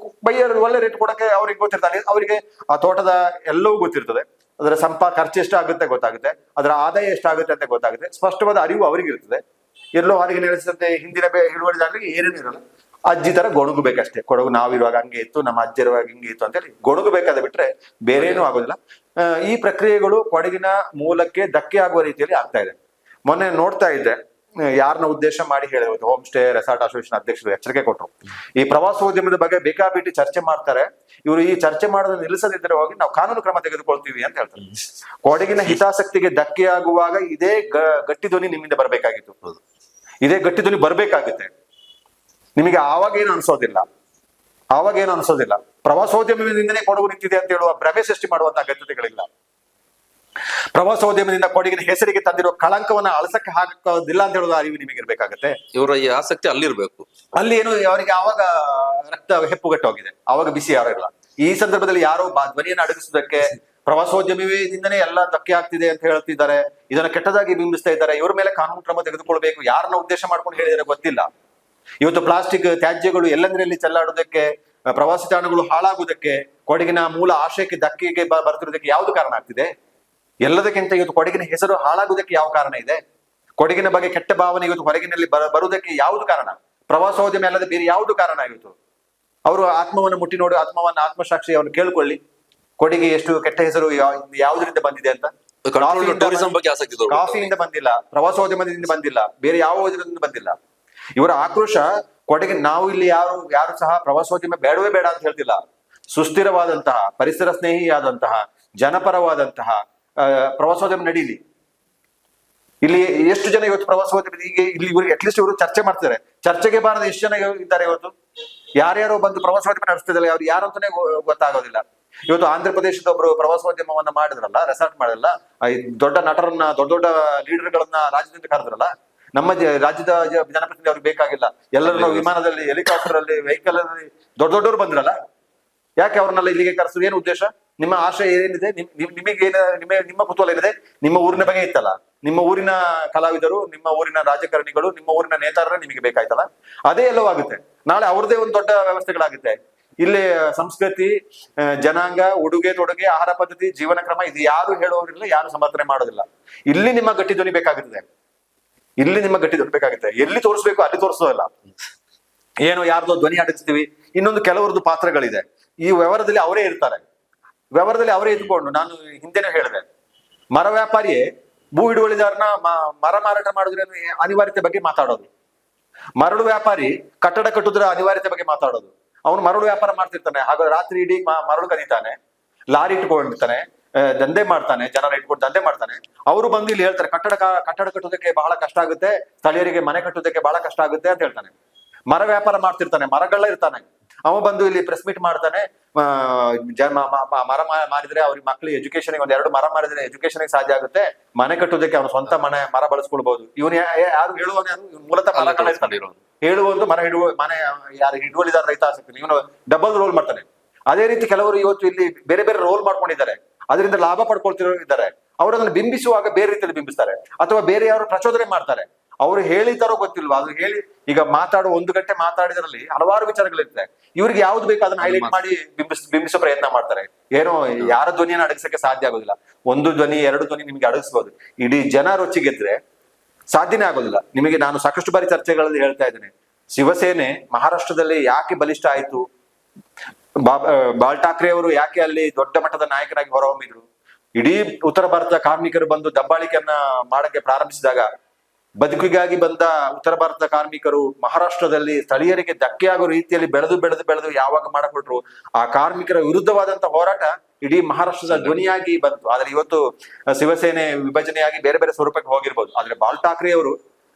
ಬೈಯರ್ ಒಳ್ಳೆ ರೇಟ್ ಕೊಡಕ್ಕೆ ಅವ್ರಿಗೆ ಗೊತ್ತಿರ್ತಾರೆ. ಅವರಿಗೆ ಆ ತೋಟದ ಎಲ್ಲವೂ ಗೊತ್ತಿರ್ತದೆ, ಅದರ ಖರ್ಚು ಎಷ್ಟಾಗುತ್ತೆ ಗೊತ್ತಾಗುತ್ತೆ, ಅದರ ಆದಾಯ ಎಷ್ಟಾಗುತ್ತೆ ಅಂತ ಗೊತ್ತಾಗುತ್ತೆ. ಸ್ಪಷ್ಟವಾದ ಅರಿವು ಅವರಿಗೆ ಇರ್ತದೆ. ಎಲ್ಲೋ ಹೊರಗೆ ನೆಲೆಸಿದಂತೆ ಹಿಂದಿನ ಹಿಡುವಳಿದಾರರಿಗೆ ಏನೇನು ಇರಲ್ಲ. ಅಜ್ಜಿ ತರ ಗೊಣಗಬೇಕಷ್ಟೇ. ಕೊಡಗು ನಾವಿರುವಾಗ ಹಂಗೆ ಇತ್ತು, ನಮ್ಮ ಅಜ್ಜಿ ಇರುವಾಗ ಹಿಂಗೆ ಇತ್ತು ಅಂತ ಹೇಳಿ ಗೊಣಗಬೇಕಾದ ಬಿಟ್ರೆ ಬೇರೆ ಏನೂ ಆಗೋದಿಲ್ಲ. ಈ ಪ್ರಕ್ರಿಯೆಗಳು ಕೊಡಗಿನ ಮೂಲಕ್ಕೆ ಧಕ್ಕೆ ಆಗುವ ರೀತಿಯಲ್ಲಿ ಆಗ್ತಾ ಇದೆ. ಮೊನ್ನೆ ನೋಡ್ತಾ ಇದ್ದೆ, ಯಾರನ್ನ ಉದ್ದೇಶ ಮಾಡಿ ಹೇಳಿದ್ರು, ಹೋಮ್ ಸ್ಟೇ ರೆಸಾರ್ಟ್ ಅಸೋಸಿಯೇಷನ್ ಅಧ್ಯಕ್ಷರು ಎಚ್ಚರಿಕೆ ಕೊಟ್ಟರು. ಈ ಪ್ರವಾಸೋದ್ಯಮದ ಬಗ್ಗೆ ಬೇಕಾಬಿಟ್ಟಿ ಚರ್ಚೆ ಮಾಡ್ತಾರೆ. ಇವರು ಈ ಚರ್ಚೆ ಮಾಡೋದನ್ನ ನಿಲ್ಲಿಸದಿದ್ದರೆ ಹೋಗಿ ನಾವು ಕಾನೂನು ಕ್ರಮ ತೆಗೆದುಕೊಳ್ತೀವಿ ಅಂತ ಹೇಳ್ತಾರೆ. ಕೊಡಗಿನ ಹಿತಾಸಕ್ತಿಗೆ ಧಕ್ಕೆ ಆಗುವಾಗ ಇದೇ ಗಟ್ಟಿ ಧ್ವನಿ ನಿಮ್ಮಿಂದ ಬರ್ಬೇಕಾಗಿತ್ತು. ಇದೇ ಗಟ್ಟಿ ಧ್ವನಿ ಬರ್ಬೇಕಾಗುತ್ತೆ. ನಿಮಗೆ ಆವಾಗ ಏನು ಅನ್ಸೋದಿಲ್ಲ. ಪ್ರವಾಸೋದ್ಯಮದಿಂದನೇ ಕೊಡಗು ನಿಂತಿದೆ ಅಂತ ಹೇಳುವ ಭ್ರಮೆ ಸೃಷ್ಟಿ ಮಾಡುವಂತ ಅಗತ್ಯತೆಗಳಿಲ್ಲ. ಪ್ರವಾಸೋದ್ಯಮದಿಂದ ಕೊಡಗಿನ ಹೆಸರಿಗೆ ತಂದಿರುವ ಕಳಂಕವನ್ನ ಅಳಸಕ್ಕೆ ಹಾಕೋದಿಲ್ಲ ಅಂತ ಹೇಳೋದು ಅರಿವು ನಿಮಗೆ ಇರ್ಬೇಕಾಗತ್ತೆ. ಇವರ ಈ ಆಸಕ್ತಿ ಅಲ್ಲಿರ್ಬೇಕು. ಅಲ್ಲಿ ಏನು ಅವರಿಗೆ ಆವಾಗ ರಕ್ತ ಹೆಪ್ಪುಗಟ್ಟೋಗಿದೆ, ಆವಾಗ ಬಿಸಿ ಯಾರು ಇಲ್ಲ. ಈ ಸಂದರ್ಭದಲ್ಲಿ ಯಾರೋ ಧ್ವನಿಯನ್ನು ಅಡಗಿಸುವುದಕ್ಕೆ ಪ್ರವಾಸೋದ್ಯಮದಿಂದನೇ ಎಲ್ಲ ಧಕ್ಕೆ ಆಗ್ತಿದೆ ಅಂತ ಹೇಳ್ತಿದ್ದಾರೆ, ಇದನ್ನ ಕೆಟ್ಟದಾಗಿ ಬಿಂಬಿಸ್ತಾ ಇದ್ದಾರೆ. ಇವ್ರ ಮೇಲೆ ಕಾನೂನು ಕ್ರಮ ತೆಗೆದುಕೊಳ್ಬೇಕು. ಯಾರನ್ನ ಉದ್ದೇಶ ಮಾಡ್ಕೊಂಡು ಹೇಳಿದರೆ ಗೊತ್ತಿಲ್ಲ. ಇವತ್ತು ಪ್ಲಾಸ್ಟಿಕ್ ತ್ಯಾಜ್ಯಗಳು ಎಲ್ಲಂದ್ರಲ್ಲಿ ಚೆಲ್ಲಾಡೋದಕ್ಕೆ, ಪ್ರವಾಸಿ ತಾಣಗಳು ಹಾಳಾಗುವುದಕ್ಕೆ, ಕೊಡಗಿನ ಮೂಲ ಆಶಯಕ್ಕೆ ಧಕ್ಕೆಗೆ ಬರ್ತಿರೋದಕ್ಕೆ ಯಾವ್ದು ಕಾರಣ ಆಗ್ತಿದೆ? ಎಲ್ಲದಕ್ಕಿಂತ ಇವತ್ತು ಕೊಡಗಿನ ಹೆಸರು ಹಾಳಾಗುವುದಕ್ಕೆ ಯಾವ ಕಾರಣ ಇದೆ? ಕೊಡಗಿನ ಬಗ್ಗೆ ಕೆಟ್ಟ ಭಾವನೆ ಇವತ್ತು ಹೊರಗಿನಲ್ಲಿ ಬರುವುದಕ್ಕೆ ಯಾವುದು ಕಾರಣ? ಪ್ರವಾಸೋದ್ಯಮ ಅಲ್ಲದೆ ಬೇರೆ ಯಾವುದು ಕಾರಣ? ಇವತ್ತು ಅವರು ಆತ್ಮವನ್ನು ಮುಟ್ಟಿ ನೋಡಿ, ಆತ್ಮಸಾಕ್ಷಿ ಅವನು ಕೇಳ್ಕೊಳ್ಳಿ. ಕೊಡಗಿಗೆ ಎಷ್ಟು ಕೆಟ್ಟ ಹೆಸರು ಯಾವುದರಿಂದ ಬಂದಿದೆ ಅಂತ. ಕಾಫಿಯಿಂದ ಬಂದಿಲ್ಲ, ಪ್ರವಾಸೋದ್ಯಮದಿಂದ ಬಂದಿಲ್ಲ, ಬೇರೆ ಯಾವ ಇದರಿಂದ ಬಂದಿಲ್ಲ. ಇವರ ಆಕ್ರೋಶ ಕೊಡಗಿನ, ನಾವು ಇಲ್ಲಿ ಯಾರು ಸಹ ಪ್ರವಾಸೋದ್ಯಮ ಬೇಡವೇ ಬೇಡ ಅಂತ ಹೇಳ್ತಿಲ್ಲ. ಸುಸ್ಥಿರವಾದಂತಹ, ಪರಿಸರ ಸ್ನೇಹಿಯಾದಂತಹ, ಜನಪರವಾದಂತಹ ಪ್ರವಾಸೋದ್ಯಮ ನಡೀಲಿ. ಇಲ್ಲಿ ಎಷ್ಟು ಜನ ಇವತ್ತು ಪ್ರವಾಸೋದ್ಯಮ ಈಗ ಇಲ್ಲಿ ಇವ್ರಿಗೆ ಅಟ್ಲೀಸ್ಟ್ ಇವರು ಚರ್ಚೆ ಮಾಡ್ತಿದ್ದಾರೆ. ಚರ್ಚೆಗೆ ಬಾರದ ಎಷ್ಟು ಜನ ಇದ್ದಾರೆ ಇವತ್ತು? ಯಾರ್ಯಾರೋ ಬಂದು ಪ್ರವಾಸೋದ್ಯಮ ನಡೆಸ್ತಿದ್ದಾರೆ, ಅವ್ರು ಯಾರು ಅಂತಾನೆ ಗೊತ್ತಾಗೋದಿಲ್ಲ. ಇವತ್ತು ಆಂಧ್ರ ಪ್ರದೇಶದ ಒಬ್ರು ಪ್ರವಾಸೋದ್ಯಮವನ್ನ ಮಾಡಿದ್ರಲ್ಲ, ರೆಸಾರ್ಟ್ ಮಾಡಿದ್ರಲ್ಲ, ದೊಡ್ಡ ನಟರನ್ನ ದೊಡ್ಡ ದೊಡ್ಡ ಲೀಡರ್ಗಳನ್ನ ರಾಜ್ಯದಿಂದ ಕರೆದ್ರಲ್ಲ. ನಮ್ಮ ರಾಜ್ಯದ ಜನಪ್ರತಿನಿಧಿ ಅವ್ರಿಗೆ ಬೇಕಾಗಿಲ್ಲ, ಎಲ್ಲರನ್ನೂ ವಿಮಾನದಲ್ಲಿ, ಹೆಲಿಕಾಪ್ಟರ್ ಅಲ್ಲಿ, ವೆಹಿಕಲ್ ಅಲ್ಲಿ ದೊಡ್ಡ ದೊಡ್ಡವರು ಬಂದ್ರಲ್ಲ. ಯಾಕೆ ಅವ್ರನ್ನೆಲ್ಲ ಇಲ್ಲಿಗೆ ಕರೆಸೋದು? ಏನು ಉದ್ದೇಶ? ನಿಮ್ಮ ಆಶಯ ಏನಿದೆ? ನಿಮ್ಮ ಕುತೂಹಲ ಏನಿದೆ? ನಿಮ್ಮ ಊರಿನ ಬಗ್ಗೆ ಇತ್ತಲ್ಲ, ನಿಮ್ಮ ಊರಿನ ಕಲಾವಿದರು, ನಿಮ್ಮ ಊರಿನ ರಾಜಕಾರಣಿಗಳು, ನಿಮ್ಮ ಊರಿನ ನೇತಾರರೇ ನಿಮಗೆ ಬೇಕಾಯ್ತಲ್ಲ. ಅದೇ ಎಲ್ಲವೂ ಆಗುತ್ತೆ. ನಾಳೆ ಅವ್ರದೇ ಒಂದು ದೊಡ್ಡ ವ್ಯವಸ್ಥೆಗಳಾಗುತ್ತೆ. ಇಲ್ಲಿ ಸಂಸ್ಕೃತಿ, ಜನಾಂಗ, ಉಡುಗೆ ತೊಡುಗೆ, ಆಹಾರ ಪದ್ಧತಿ, ಜೀವನ ಕ್ರಮ, ಇದು ಯಾರು ಹೇಳುವವರಿಲ್ಲ, ಯಾರು ಸಮರ್ಥನೆ ಮಾಡೋದಿಲ್ಲ. ಇಲ್ಲಿ ನಿಮ್ಮ ಗಟ್ಟಿ ಧ್ವನಿ ಬೇಕಾಗುತ್ತದೆ. ಇಲ್ಲಿ ನಿಮ್ಮ ಗಟ್ಟಿ ಧ್ವನಿ ಬೇಕಾಗುತ್ತೆ. ಎಲ್ಲಿ ತೋರಿಸ್ಬೇಕು ಅಲ್ಲಿ ತೋರಿಸೋದಲ್ಲ. ಏನೋ ಯಾರ್ದೋ ಧ್ವನಿ ಅಡಗಿಸ್ತೀವಿ. ಇನ್ನೊಂದು ಕೆಲವರದ್ದು ಪಾತ್ರಗಳಿದೆ. ಈ ವ್ಯವಹಾರದಲ್ಲಿ ಅವರೇ ಇರ್ತಾರೆ. ವ್ಯವಹಾರದಲ್ಲಿ ಅವರೇ ಇದ್ಕೊಂಡು, ನಾನು ಹಿಂದೆನೇ ಹೇಳಿದೆ, ಮರ ವ್ಯಾಪಾರಿಯೇ ಭೂ ಹಿಡುವಳಿದಾರನ ಮರ ಮಾರಾಟ ಮಾಡೋದ್ರ ಅನಿವಾರ್ಯತೆ ಬಗ್ಗೆ ಮಾತಾಡೋದು. ಮರಳು ವ್ಯಾಪಾರಿ ಕಟ್ಟಡ ಕಟ್ಟುದ್ರ ಅನಿವಾರ್ಯತೆ ಬಗ್ಗೆ ಮಾತಾಡೋದು. ಅವನು ಮರಳು ವ್ಯಾಪಾರ ಮಾಡ್ತಿರ್ತಾನೆ, ಹಾಗಾದ್ರೆ ರಾತ್ರಿ ಇಡೀ ಮರಳು ಕದೀತಾನೆ, ಲಾರಿ ಇಟ್ಕೊಂಡಿರ್ತಾನೆ, ದಂಧೆ ಮಾಡ್ತಾನೆ, ಜನರ ಇಟ್ಕೊಂಡು ದಂಧೆ ಮಾಡ್ತಾನೆ. ಅವರು ಬಂದು ಇಲ್ಲಿ ಹೇಳ್ತಾರೆ, ಕಟ್ಟಡ ಕಟ್ಟೋದಕ್ಕೆ ಬಹಳ ಕಷ್ಟ ಆಗುತ್ತೆ, ಸ್ಥಳೀಯರಿಗೆ ಮನೆ ಕಟ್ಟೋದಕ್ಕೆ ಬಹಳ ಕಷ್ಟ ಆಗುತ್ತೆ ಅಂತ ಹೇಳ್ತಾನೆ. ಮರ ವ್ಯಾಪಾರ ಮಾಡ್ತಿರ್ತಾನೆ, ಮರಗಳ ಇರ್ತಾನೆ, ಅವ ಬಂದು ಇಲ್ಲಿ ಪ್ರೆಸ್ ಮೀಟ್ ಮಾಡ್ತಾನೆ. ಮರ ಮಾರಿದ್ರೆ ಅವ್ರಿಗೆ ಮಕ್ಳಿಗೆ ಎಜುಕೇಶನ್, ಒಂದ್ 2 ಮರ ಮಾರಿದ್ರೆ ಎಜುಕೇಶನ್ ಸಾಧ್ಯ ಆಗುತ್ತೆ, ಮನೆ ಕಟ್ಟೋದಕ್ಕೆ ಅವ್ನು ಸ್ವಂತ ಮರ ಬಳಸ್ಕೊಳ್ಬಹುದು. ಇವನು ಯಾರು ಹೇಳುವನು? ಮೂಲತಃ ಮರಗಳ ಇರ್ತಾನೆ. ಹೇಳುವೊಂದು ಮನೆ ಯಾರು ಹಿಡುವಳಿದಾರ ರೈತ ಆಸಕ್ತಿ, ಇವನು ಡಬಲ್ ರೋಲ್ ಮಾಡ್ತಾನೆ. ಅದೇ ರೀತಿ ಕೆಲವರು ಇವತ್ತು ಇಲ್ಲಿ ಬೇರೆ ಬೇರೆ ರೋಲ್ ಮಾಡ್ಕೊಂಡಿದ್ದಾರೆ, ಅದರಿಂದ ಲಾಭ ಪಡ್ಕೊಳ್ತಿರೋ ಇದ್ದಾರೆ. ಅವರು ಅದನ್ನು ಬಿಂಬಿಸುವಾಗ ಬೇರೆ ರೀತಿಯಲ್ಲಿ ಬಿಂಬಿಸ್ತಾರೆ, ಅಥವಾ ಬೇರೆ ಯಾರು ಪ್ರಚೋದನೆ ಮಾಡ್ತಾರೆ. ಅವ್ರು ಹೇಳಿದಾರೋ ಗೊತ್ತಿಲ್ವಾ, ಅದು ಹೇಳಿ ಈಗ ಮಾತಾಡೋ 1 ಗಂಟೆ ಮಾತಾಡಿದ್ರಲ್ಲಿ ಹಲವಾರು ವಿಚಾರಗಳಿರುತ್ತೆ. ಇವ್ರಿಗೆ ಯಾವ್ದು ಬೇಕು ಅದನ್ನ ಹೈಲೈಟ್ ಮಾಡಿ ಬಿಂಬಿಸೋ ಪ್ರಯತ್ನ ಮಾಡ್ತಾರೆ. ಏನೋ ಯಾರ ಧ್ವನಿಯನ್ನು ಅಡಗಿಸಕ್ಕೆ ಸಾಧ್ಯ ಆಗೋದಿಲ್ಲ. 1 ಧ್ವನಿ 2 ಧ್ವನಿ ನಿಮ್ಗೆ ಅಡಗಿಸ್ಬೋದು, ಇಡೀ ಜನ ರೊಚ್ಚಿಗೆದ್ರೆ ಸಾಧ್ಯನೇ ಆಗೋದಿಲ್ಲ. ನಿಮಗೆ ನಾನು ಸಾಕಷ್ಟು ಬಾರಿ ಚರ್ಚೆಗಳಲ್ಲಿ ಹೇಳ್ತಾ ಇದ್ದೇನೆ, ಶಿವಸೇನೆ ಮಹಾರಾಷ್ಟ್ರದಲ್ಲಿ ಯಾಕೆ ಬಲಿಷ್ಠ ಆಯ್ತು, ಬಾಳ್ ಠಾಕ್ರೆ ಅವರು ಯಾಕೆ ಅಲ್ಲಿ ದೊಡ್ಡ ಮಟ್ಟದ ನಾಯಕರಾಗಿ ಹೊರಹೊಮ್ಮಿದ್ರು, ಇಡೀ ಉತ್ತರ ಭಾರತದ ಕಾರ್ಮಿಕರು ಬಂದು ದಬ್ಬಾಳಿಕೆಯನ್ನ ಮಾಡಕ್ಕೆ ಪ್ರಾರಂಭಿಸಿದಾಗ ಬದುಕಿಗಾಗಿ ಬಂದ ಉತ್ತರ ಭಾರತದ ಕಾರ್ಮಿಕರು ಮಹಾರಾಷ್ಟ್ರದಲ್ಲಿ ಸ್ಥಳೀಯರಿಗೆ ಧಕ್ಕೆ ಆಗೋ ರೀತಿಯಲ್ಲಿ ಬೆಳೆದು ಯಾವಾಗ ಮಾಡಿಕೊಟ್ರು, ಆ ಕಾರ್ಮಿಕರ ವಿರುದ್ಧವಾದಂತ ಹೋರಾಟ ಇಡೀ ಮಹಾರಾಷ್ಟ್ರದ ಧ್ವನಿಯಾಗಿ ಬಂತು. ಆದ್ರೆ ಇವತ್ತು ಶಿವಸೇನೆ ವಿಭಜನೆಯಾಗಿ ಬೇರೆ ಬೇರೆ ಸ್ವರೂಪಕ್ಕೆ ಹೋಗಿರ್ಬೋದು, ಆದ್ರೆ ಬಾಳ್ ಠಾಕ್ರೆ ಅವರು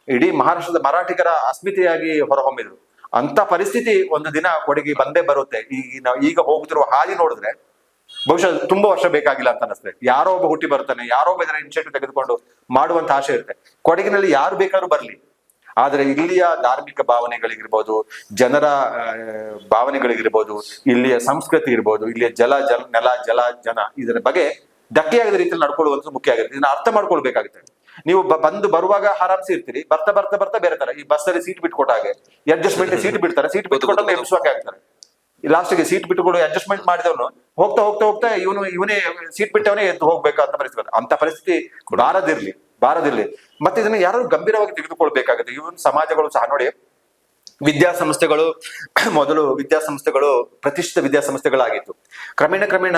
ಇಡೀ ಮಹಾರಾಷ್ಟ್ರದ ಮರಾಠಿಗರ ಅಸ್ಮಿತೆಯಾಗಿ ಹೊರಹೊಮ್ಮಿದ್ರು. ಅಂತ ಪರಿಸ್ಥಿತಿ ಒಂದು ದಿನ ಕೊಡಗಿ ಬಂದೇ ಬರುತ್ತೆ. ಈಗ ಹೋಗುತ್ತಿರುವ ಹಾದಿ ನೋಡಿದ್ರೆ ಬಹುಶಃ ತುಂಬಾ ವರ್ಷ ಬೇಕಾಗಿಲ್ಲ ಅಂತ ಅನಿಸ್ತದೆ. ಯಾರೋ ಒಬ್ಬ ಹುಟ್ಟಿ ಬರ್ತಾನೆ, ಯಾರೋ ಒಬ್ಬ ಇದರ ಇನಿಷಿಯೇಟಿವ್ ತೆಗೆದುಕೊಂಡು ಮಾಡುವಂತ ಆಶೆ ಇರುತ್ತೆ. ಕೊಡಗಿನಲ್ಲಿ ಯಾರು ಬೇಕಾದ್ರೂ ಬರ್ಲಿ, ಆದ್ರೆ ಇಲ್ಲಿಯ ಧಾರ್ಮಿಕ ಭಾವನೆಗಳಿಗಿರ್ಬೋದು, ಜನರ ಭಾವನೆಗಳಿಗಿರ್ಬೋದು, ಇಲ್ಲಿಯ ಸಂಸ್ಕೃತಿ ಇರ್ಬೋದು, ಇಲ್ಲಿಯ ನೆಲ ಜಲ ಜನ, ಇದರ ಬಗ್ಗೆ ಧಕ್ಕೆಯಾಗದ ರೀತಿಯಲ್ಲಿ ನಡ್ಕೊಳ್ಳುವಂಥದ್ದು ಮುಖ್ಯ ಆಗುತ್ತೆ. ಇದನ್ನ ಅರ್ಥ ಮಾಡ್ಕೊಳ್ಬೇಕಾಗುತ್ತೆ. ನೀವು ಬರುವಾಗ ಆರಾಮ್ಸಿ ಇರ್ತೀರಿ, ಬರ್ತಾ ಬೇರೆ ತರ. ಈ ಬಸ್ಸಲ್ಲಿ ಸೀಟ್ ಬಿಟ್ಕೊಟ್ಟ ಹಾಗೆ ಅಡ್ಜಸ್ಟ್ಮೆಂಟ್ ಸೀಟ್ ಬಿಡ್ತಾರೆ, ಸೀಟ್ ಬಿಟ್ಕೊಟ್ಟು ಎಬ್ಸುವಾಗೆ ಆಗ್ತಾರೆ. ಲಾಸ್ಟ್ಗೆ ಸೀಟ್ ಬಿಟ್ಟುಕೊಂಡು ಅಡ್ಜಸ್ಟ್ಮೆಂಟ್ ಮಾಡಿದವನು ಹೋಗ್ತಾ ಇವನೇ ಸೀಟ್ ಬಿಟ್ಟವನೇ ಎದ್ದು ಹೋಗ್ಬೇಕಂತ ಪರಿಸ್ಥಿತಿ. ಅಂತ ಪರಿಸ್ಥಿತಿ ಬಾರದಿರ್ಲಿ. ಮತ್ತೆ ಇದನ್ನ ಯಾರು ಗಂಭೀರವಾಗಿ ತೆಗೆದುಕೊಳ್ಬೇಕಾಗುತ್ತೆ. ಇವನ್ ಸಮಾಜಗಳು ಸಹ ನೋಡಿ, ಮೊದಲು ವಿದ್ಯಾಸಂಸ್ಥೆಗಳು ಪ್ರತಿಷ್ಠಿತ ವಿದ್ಯಾಸಂಸ್ಥೆಗಳಾಗಿತ್ತು. ಕ್ರಮೇಣ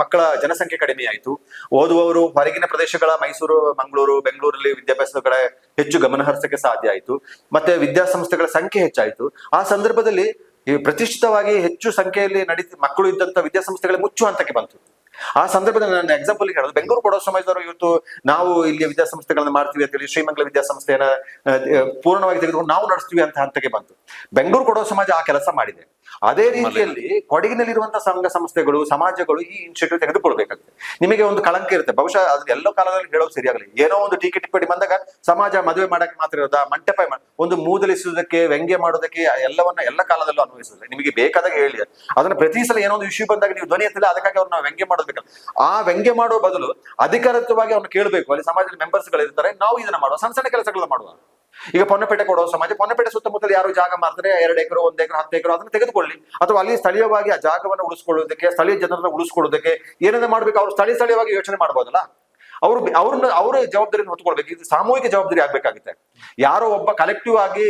ಮಕ್ಕಳ ಜನಸಂಖ್ಯೆ ಕಡಿಮೆ ಆಯಿತು. ಓದುವವರು ಹೊರಗಿನ ಪ್ರದೇಶಗಳ ಮೈಸೂರು, ಮಂಗಳೂರು, ಬೆಂಗಳೂರಲ್ಲಿ ವಿದ್ಯಾಭ್ಯಾಸದ ಕಡೆ ಹೆಚ್ಚು ಗಮನ ಹರಿಸಕ್ಕೆ ಸಾಧ್ಯ ಆಯಿತು. ಮತ್ತೆ ವಿದ್ಯಾಸಂಸ್ಥೆಗಳ ಸಂಖ್ಯೆ ಹೆಚ್ಚಾಯಿತು. ಆ ಸಂದರ್ಭದಲ್ಲಿ ಈ ಪ್ರತಿಷ್ಠಿತವಾಗಿ ಹೆಚ್ಚು ಸಂಖ್ಯೆಯಲ್ಲಿ ಮಕ್ಕಳು ಇದ್ದಂತ ವಿದ್ಯಾಸಂಸ್ಥೆಗಳೇ ಮುಚ್ಚುವ ಹಂತಕ್ಕೆ ಬಂತು. ಆ ಸಂದರ್ಭದಲ್ಲಿ ನನ್ನ ಎಕ್ಸಾಂಪಲ್ ಹೇಳೋದು, ಬೆಂಗಳೂರು ಕೊಡೋ ಸಮಾಜದವರು ಇವತ್ತು ನಾವು ಇಲ್ಲಿ ವಿದ್ಯಾಸಂಸ್ಥೆಗಳನ್ನ ಮಾಡ್ತೀವಿ ಅಂತ ಹೇಳಿ ಶ್ರೀಮಂಗಲ ವಿದ್ಯಾಸಂಸ್ಥೆಯನ್ನ ಪೂರ್ಣವಾಗಿ ತೆಗೆದುಕೊಂಡು ನಾವು ನಡೆಸ್ತೀವಿ ಅಂತ ಹಂತಕ್ಕೆ ಬಂತು. ಬೆಂಗಳೂರು ಕೊಡೋ ಸಮಾಜ ಆ ಕೆಲಸ ಮಾಡಿದೆ. ಅದೇ ರೀತಿಯಲ್ಲಿ ಕೊಡಗಿನಲ್ಲಿರುವಂತಹ ಸಂಘ ಸಂಸ್ಥೆಗಳು, ಸಮಾಜಗಳು ಈ ಇನಿಷಿಯೇಟಿವ್ ತೆಗೆದುಕೊಳ್ಬೇಕಾಗುತ್ತೆ. ನಿಮಗೆ ಒಂದು ಕಳಂಕ ಇರುತ್ತೆ, ಬಹುಶಃ ಅದನ್ನ ಎಲ್ಲೋ ಕಾಲದಲ್ಲಿ ಹೇಳೋದು ಸರಿಯಾಗಲಿ. ಏನೋ ಒಂದು ಟೀಕೆ ಟಿಪ್ಪಣಿ ಬಂದಾಗ ಸಮಾಜ ಮದುವೆ ಮಾಡಕ್ಕೆ ಮಾತ್ರ ಇರೋದ, ಮಂಟಪ ಒಂದು ಮೂದಲಿಸುವುದಕ್ಕೆ, ವ್ಯಂಗ್ಯ ಮಾಡೋದಕ್ಕೆ ಎಲ್ಲ ಕಾಲದಲ್ಲೂ ಅನ್ವಯಿಸುತ್ತದೆ. ನಿಮಗೆ ಬೇಕಾದಾಗ ಹೇಳಿ. ಅದನ್ನ ಪ್ರತಿ ಸಲ ಏನೋ ಒಂದು ಇಶ್ಯೂ ಬಂದಾಗ ನೀವು ಧ್ವನಿ ಎತ್ತಲ್ಲ, ಅದಕ್ಕಾಗಿ ಅವ್ರನ್ನ ವ್ಯಂಗ್ಯ ಮಾಡೋದಕ್ಕಲ್ಲ. ಆ ವ್ಯಂಗ್ಯ ಮಾಡೋ ಬದಲು ಅಧಿಕಾರಿತವಾಗಿ ಅವ್ರನ್ನ ಕೇಳಬೇಕು. ಅಲ್ಲಿ ಸಮಾಜದ ಮೆಂಬರ್ಸ್ ಗಳಿರ್ತಾರೆ, ನಾವು ಇದನ್ನ ಮಾಡುವ, ಸಣ್ಣ ಕೆಲಸಗಳನ್ನ ಮಾಡುವ. ಈಗ ಪೊನ್ನಪೇಟೆ ಕೊಡೋ ಸಮಾಜ, ಪೊನ್ನಪೇಟೆ ಸುತ್ತಮುತ್ತಲು ಯಾರು ಜಾಗ ಮಾಡ್ತಾರೆ, 2 ಎಕರೆ 1 ಎಕರೆ 10 ಎಕರೆ, ಅದನ್ನ ತೆಗೆದುಕೊಳ್ಳಿ. ಅಥವಾ ಅಲ್ಲಿ ಸ್ಥಳೀಯವಾಗಿ ಆ ಜಾಗವನ್ನು ಉಳಿಸ್ಕೊಳ್ಳೋದಕ್ಕೆ, ಸ್ಥಳೀಯ ಜನರನ್ನ ಉಳಿಸ್ಕೊಳ್ಳೋದಕ್ಕೆ ಏನಾದ್ರು ಮಾಡ್ಬೇಕು, ಅವ್ರು ಸ್ಥಳೀಯವಾಗಿ ಯೋಚನೆ ಮಾಡ್ಬೋದಲ್ಲ. ಅವ್ರ ಜವಾಬ್ದಾರಿಯನ್ನು ಹೊತ್ಕೊಳ್ಬೇಕು. ಇದು ಸಾಮೂಹಿಕ ಜವಾಬ್ದಾರಿ ಆಗ್ಬೇಕಾಗುತ್ತೆ. ಯಾರೋ ಒಬ್ಬ ಕಲೆಕ್ಟಿವ್ ಆಗಿ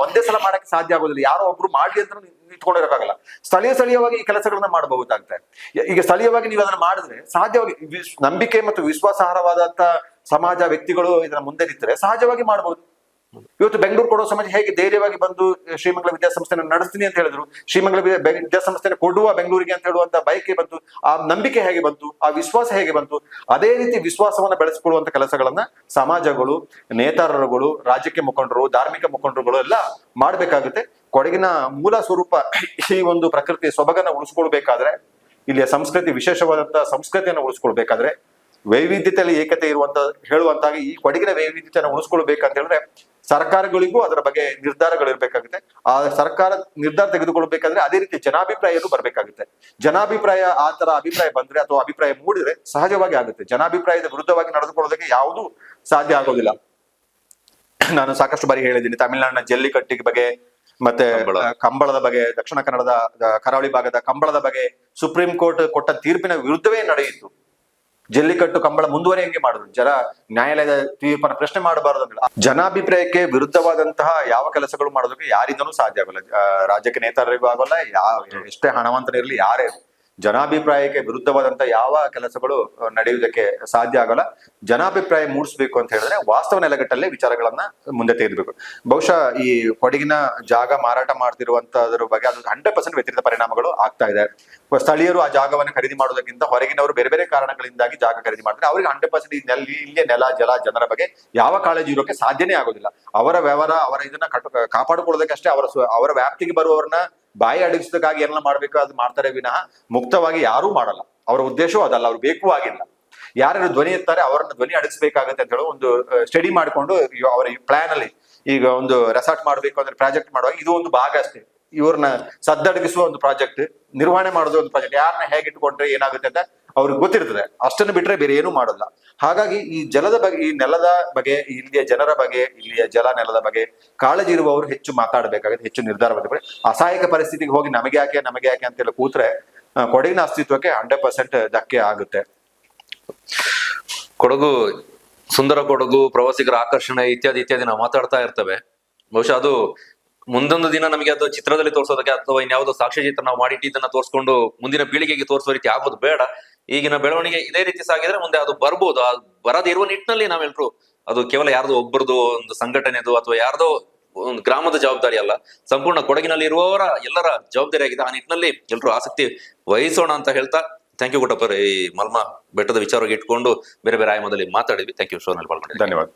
ಒಂದೇ ಸಲ ಮಾಡಕ್ಕೆ ಸಾಧ್ಯ ಆಗೋದಿಲ್ಲ. ಯಾರೋ ಒಬ್ರು ಮಾಡ್ಲಿ ಅಂತ ನಿಂತ್ಕೊಂಡಿರೋಕ್ಕಾಗಲ್ಲ. ಸ್ಥಳೀಯವಾಗಿ ಈ ಕೆಲಸಗಳನ್ನ ಮಾಡಬಹುದಾಗುತ್ತೆ. ಈಗ ಸ್ಥಳೀಯವಾಗಿ ನೀವು ಅದನ್ನ ಮಾಡಿದ್ರೆ ಸಾಧ್ಯವಾಗಿ ನಂಬಿಕೆ ಮತ್ತು ವಿಶ್ವಾಸಾರ್ಹವಾದಂತ ಸಮಾಜ ವ್ಯಕ್ತಿಗಳು ಇದನ್ನ ಮುಂದೆ ನಿಂತರೆ ಸಹಜವಾಗಿ ಮಾಡಬಹುದು. ಇವತ್ತು ಬೆಂಗಳೂರು ಕೊಡೋ ಸಮಾಜ ಹೇಗೆ ಧೈರ್ಯವಾಗಿ ಬಂದು ಶ್ರೀಮಂಗಲ ವಿದ್ಯಾಸಂಸ್ಥೆನ ನಡೆಸ್ತೀನಿ ಅಂತ ಹೇಳಿದ್ರು, ಶ್ರೀಮಂಗಲ ವಿದ್ಯಾಸಂಸ್ಥೆನ ಕೊಡುವ ಬೆಂಗಳೂರಿಗೆ ಅಂತ ಹೇಳುವಂತ ಬಯಕೆ ಬಂತು, ಆ ನಂಬಿಕೆ ಹೇಗೆ ಬಂತು, ಆ ವಿಶ್ವಾಸ ಹೇಗೆ ಬಂತು, ಅದೇ ರೀತಿ ವಿಶ್ವಾಸವನ್ನ ಬೆಳೆಸಿಕೊಳ್ಳುವಂತ ಕೆಲಸಗಳನ್ನ ಸಮಾಜಗಳು, ನೇತಾರರುಗಳು, ರಾಜಕೀಯ ಮುಖಂಡರು, ಧಾರ್ಮಿಕ ಮುಖಂಡರುಗಳು ಎಲ್ಲ ಮಾಡ್ಬೇಕಾಗುತ್ತೆ. ಕೊಡಗಿನ ಮೂಲ ಸ್ವರೂಪ ಈ ಒಂದು ಪ್ರಕೃತಿಯ ಸೊಬಗನ್ನ ಉಳಿಸ್ಕೊಳ್ಬೇಕಾದ್ರೆ, ಇಲ್ಲಿಯ ಸಂಸ್ಕೃತಿ ವಿಶೇಷವಾದಂತಹ ಸಂಸ್ಕೃತಿಯನ್ನು ಉಳಿಸ್ಕೊಳ್ಬೇಕಾದ್ರೆ, ವೈವಿಧ್ಯತೆಯಲ್ಲಿ ಏಕತೆ ಇರುವಂತ ಹೇಳುವಂತಾಗಿ ಈ ಕೊಡಗಿನ ವೈವಿಧ್ಯತೆಯನ್ನು ಉಳಿಸ್ಕೊಳ್ಬೇಕಂತ ಹೇಳಿದ್ರೆ ಸರ್ಕಾರಗಳಿಗೂ ಅದರ ಬಗ್ಗೆ ನಿರ್ಧಾರಗಳು ಇರ್ಬೇಕಾಗುತ್ತೆ. ಆ ಸರ್ಕಾರ ನಿರ್ಧಾರ ತೆಗೆದುಕೊಳ್ಬೇಕಾದ್ರೆ ಅದೇ ರೀತಿ ಜನಾಭಿಪ್ರಾಯನೂ ಬರ್ಬೇಕಾಗುತ್ತೆ. ಜನಾಭಿಪ್ರಾಯ ಆ ತರ ಅಭಿಪ್ರಾಯ ಬಂದ್ರೆ ಅಥವಾ ಅಭಿಪ್ರಾಯ ಮೂಡಿದ್ರೆ ಸಹಜವಾಗಿ ಆಗುತ್ತೆ. ಜನಾಭಿಪ್ರಾಯದ ವಿರುದ್ಧವಾಗಿ ನಡೆದುಕೊಳ್ಳೋದಕ್ಕೆ ಯಾವುದು ಸಾಧ್ಯ ಆಗೋದಿಲ್ಲ. ನಾನು ಸಾಕಷ್ಟು ಬಾರಿ ಹೇಳಿದ್ದೀನಿ, ತಮಿಳುನಾಡಿನ ಜಲ್ಲಿಕಟ್ಟಿಗೆ ಬಗ್ಗೆ ಮತ್ತೆ ಕಂಬಳದ ಬಗ್ಗೆ, ದಕ್ಷಿಣ ಕನ್ನಡದ ಕರಾವಳಿ ಭಾಗದ ಕಂಬಳದ ಬಗ್ಗೆ ಸುಪ್ರೀಂ ಕೋರ್ಟ್ ಕೊಟ್ಟ ತೀರ್ಪಿನ ವಿರುದ್ಧವೇ ನಡೆಯಿತು. ಜಲ್ಲಿಕಟ್ಟು ಕಂಬಳ ಮುಂದುವರಿಯಂಗೆ ಮಾಡಿದ್ರು. ನ್ಯಾಯಾಲಯದ ತೀರ್ಪನ್ನು ಪ್ರಶ್ನೆ ಮಾಡಬಾರದು ಅಂತ. ಜನಾಭಿಪ್ರಾಯಕ್ಕೆ ವಿರುದ್ಧವಾದಂತಹ ಯಾವ ಕೆಲಸಗಳು ಮಾಡೋದಕ್ಕೆ ಯಾರಿಂದನೂ ಸಾಧ್ಯ ಆಗಲ್ಲ. ರಾಜ್ಯಕ್ಕೆ ನೇತಾರರಿಗೂ ಆಗೋಲ್ಲ, ಎಷ್ಟೇ ಹಣವಂತನಿರಲಿ, ಯಾರೇ ಜನಾಭಿಪ್ರಾಯಕ್ಕೆ ವಿರುದ್ಧವಾದಂತ ಯಾವ ಕೆಲಸಗಳು ನಡೆಯುವುದಕ್ಕೆ ಸಾಧ್ಯ ಆಗಲ್ಲ. ಜನಾಭಿಪ್ರಾಯ ಮೂಡಿಸ್ಬೇಕು ಅಂತ ಹೇಳಿದ್ರೆ ವಾಸ್ತವ ನೆಲೆಗಟ್ಟಲ್ಲೇ ವಿಚಾರಗಳನ್ನ ಮುಂದೆ ತೆಗೆದುಬೇಕು. ಬಹುಶಃ ಈ ಕೊಡಗಿನ ಜಾಗ ಮಾರಾಟ ಮಾಡ್ತಿರುವಂತದ್ರ ಬಗ್ಗೆ ಅದು 100% ವ್ಯತಿರಿಕ್ತ ಪರಿಣಾಮಗಳು ಆಗ್ತಾ ಇದೆ. ಸ್ಥಳೀಯರು ಆ ಜಾಗವನ್ನು ಖರೀದಿ ಮಾಡೋದಕ್ಕಿಂತ ಹೊರಗಿನವರು ಬೇರೆ ಬೇರೆ ಕಾರಣಗಳಿಂದಾಗಿ ಜಾಗ ಖರೀದಿ ಮಾಡ್ತಾರೆ. ಅವ್ರಿಗೆ 100% ಇಲ್ಲಿಯ ನೆಲ, ಜಲ, ಜನರ ಬಗ್ಗೆ ಯಾವ ಕಾಳಜಿ ಇರೋಕೆ ಸಾಧ್ಯನೇ ಆಗೋದಿಲ್ಲ. ಅವರ ವ್ಯವಹಾರ, ಅವರ ಇದನ್ನ ಕಾಪಾಡಿಕೊಳ್ಳೋದಕ್ಕೆ ಅಷ್ಟೇ, ಅವರ ವ್ಯಾಪ್ತಿಗೆ ಬರುವವರನ್ನ ಬಾಯಿ ಅಡಗಿಸೋದಕ್ಕಾಗಿ ಏನೆಲ್ಲ ಮಾಡ್ಬೇಕು ಅದು ಮಾಡ್ತಾರೆ ವಿನಃ ಮುಕ್ತವಾಗಿ ಯಾರೂ ಮಾಡಲ್ಲ. ಅವರ ಉದ್ದೇಶವೂ ಅದಲ್ಲ, ಅವ್ರು ಬೇಕು ಆಗಿಲ್ಲ. ಯಾರು ಧ್ವನಿ ಎತ್ತಾರೆ ಅವರನ್ನ ಧ್ವನಿ ಅಡಗಿಸ್ಬೇಕಾಗತ್ತೆ ಅಂತ ಹೇಳೋ ಒಂದು ಸ್ಟಡಿ ಮಾಡಿಕೊಂಡು ಅವರ ಪ್ಲಾನ್ ಅಲ್ಲಿ ಈಗ ಒಂದು ರೆಸಾರ್ಟ್ ಮಾಡ್ಬೇಕು ಅಂದ್ರೆ ಪ್ರಾಜೆಕ್ಟ್ ಮಾಡುವಾಗ ಇದು ಒಂದು ಭಾಗ ಅಷ್ಟೇ. ಇವ್ರನ್ನ ಸದ್ದಡಗಿಸುವ ಒಂದು ಪ್ರಾಜೆಕ್ಟ್, ನಿರ್ವಹಣೆ ಮಾಡೋದು ಒಂದು ಪ್ರಾಜೆಕ್ಟ್, ಯಾರನ್ನ ಹೇಗೆ ಇಟ್ಕೊಂಡ್ರೆ ಏನಾಗುತ್ತೆ ಅಂತ ಅವ್ರಿಗೆ ಗೊತ್ತಿರ್ತದೆ. ಅಷ್ಟನ್ನು ಬಿಟ್ರೆ ಬೇರೆ ಏನೂ ಮಾಡೋಲ್ಲ. ಹಾಗಾಗಿ ಈ ಜಲದ ಬಗ್ಗೆ, ಈ ನೆಲದ ಬಗ್ಗೆ, ಇಲ್ಲಿಯ ಜನರ ಬಗ್ಗೆ, ಇಲ್ಲಿಯ ಜಲ ನೆಲದ ಬಗ್ಗೆ ಕಾಳಜಿ ಇರುವವರು ಹೆಚ್ಚು ಮಾತಾಡಬೇಕಾಗುತ್ತೆ, ಹೆಚ್ಚು ನಿರ್ಧಾರ ಮಾಡಬೇಕು. ಅಸಹಾಯಕ ಪರಿಸ್ಥಿತಿಗೆ ಹೋಗಿ ನಮಗೆ ಯಾಕೆ ಅಂತೆಲ್ಲ ಕೂತ್ರೆ ಕೊಡಗಿನ ಅಸ್ತಿತ್ವಕ್ಕೆ 100% ಧಕ್ಕೆ ಆಗುತ್ತೆ. ಕೊಡಗು ಸುಂದರ ಕೊಡಗು, ಪ್ರವಾಸಿಗರ ಆಕರ್ಷಣೆ ಇತ್ಯಾದಿ ನಾವು ಮಾತಾಡ್ತಾ ಇರ್ತೇವೆ. ಬಹುಶಃ ಅದು ಮುಂದೊಂದು ದಿನ ನಮಗೆ ಅದು ಚಿತ್ರದಲ್ಲಿ ತೋರಿಸೋದಕ್ಕೆ ಅಥವಾ ಇನ್ಯಾವುದೋ ಸಾಕ್ಷ್ಯಚಿತ್ರ ನಾವು ಮಾಡಿಟ್ಟಿದ್ದನ್ನ ತೋರಿಸ್ಕೊಂಡು ಮುಂದಿನ ಪೀಳಿಗೆಗೆ ತೋರಿಸೋ ರೀತಿ ಆಗೋದು ಬೇಡ. ಈಗಿನ ಬೆಳವಣಿಗೆ ಇದೇ ರೀತಿ ಸಾಗಿದ್ರೆ ಮುಂದೆ ಅದು ಬರ್ಬೋದು. ಬರದಿರುವ ನಿಟ್ಟಿನಲ್ಲಿ ನಾವೆಲ್ಲರೂ, ಅದು ಕೇವಲ ಯಾರ್ದೋ ಒಬ್ಬರದು ಒಂದು ಸಂಘಟನೆದು ಅಥವಾ ಯಾರ್ದೋ ಒಂದು ಗ್ರಾಮದ ಜವಾಬ್ದಾರಿ ಅಲ್ಲ, ಸಂಪೂರ್ಣ ಕೊಡಗಿನಲ್ಲಿ ಇರುವವರ ಎಲ್ಲರ ಜವಾಬ್ದಾರಿ ಆಗಿದೆ. ಆ ನಿಟ್ಟಿನಲ್ಲಿ ಎಲ್ಲರೂ ಆಸಕ್ತಿ ವಹಿಸೋಣ ಅಂತ ಹೇಳ್ತಾ, ಥ್ಯಾಂಕ್ ಯು ಗುಟ್ಟಪ್ಪರ್. ಈ ಮಲ್ಮ ಬೆಟ್ಟದ ವಿಚಾರವಾಗಿ ಇಟ್ಕೊಂಡು ಬೇರೆ ಬೇರೆ ಆಯಾಮದಲ್ಲಿ ಮಾತಾಡಿದ್ವಿ. ಥ್ಯಾಂಕ್ ಯು, ಶೋನಲ್ಲಿ ಪಾಲ್ಗೊಂಡಿದ್ದೆ. ಧನ್ಯವಾದ.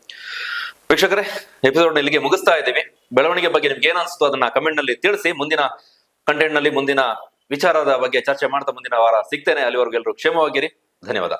ವೀಕ್ಷಕರೇ, ಎಪಿಸೋಡ್ ಇಲ್ಲಿಗೆ ಮುಗಿಸ್ತಾ ಇದ್ದೀವಿ. ಬೆಳವಣಿಗೆ ಬಗ್ಗೆ ನಿಮ್ಗೆ ಏನ್ ಅನ್ಸುತ್ತೋ ಅದನ್ನ ಕಮೆಂಟ್ ನಲ್ಲಿ ತಿಳಿಸಿ. ಮುಂದಿನ ಕಂಟೆಂಟ್ ನಲ್ಲಿ ಮುಂದಿನ ವಿಚಾರದ ಬಗ್ಗೆ ಚರ್ಚೆ ಮಾಡ್ತಾ ಮುಂದಿನ ವಾರ ಸಿಗ್ತೇನೆ. ಅಲ್ಲಿವರೆಗೂ ಎಲ್ಲರೂ ಕ್ಷೇಮವಾಗಿರಿ. ಧನ್ಯವಾದ.